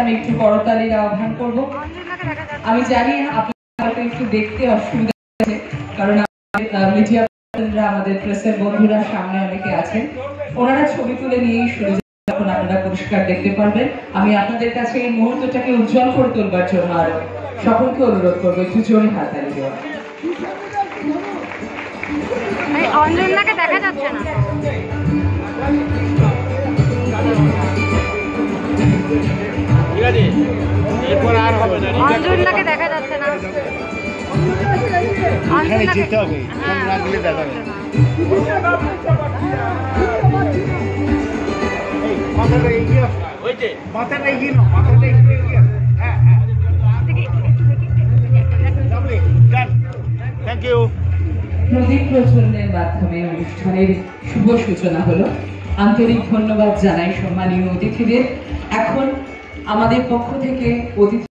আমি একটু করতালির আহ্বান করব। আমি জানি আপনাদের একটু দেখতে অসুবিধা আছে, কারণ মিডিয়া পার্সনরা, আমাদের প্রেসের বন্ধুরা সামনে অনেকে আছেন, ওনারা ছবি তুলে নিয়েই শুরু, যখন আপনারা পরিষ্কার দেখতে পারবেন। আমি আপনাদের কাছে এই মুহূর্তটাকে উজ্জ্বল করে তোলবার জন্য আরো সকলকে অনুরোধ করবো একটু জোরে হাততালি দেওয়া। অঞ্জনাকে দেখা যাচ্ছে না, অঞ্জনাকে দেখা যাচ্ছে না, যেতে হবে, না গেলে দেখা যাবে। মাথাটা এগিয়ে নাও, মাথাটা একটু এগিয়ে। হ্যাঁ হ্যাঁ, থ্যাংক ইউ। প্রদীপ প্রজ্বলনের মাধ্যমে অনুষ্ঠানের শুভ সূচনা হলো। আন্তরিক ধন্যবাদ জানাই সম্মানীয় অতিথিদের। এখন আমাদের পক্ষ থেকে অতিথি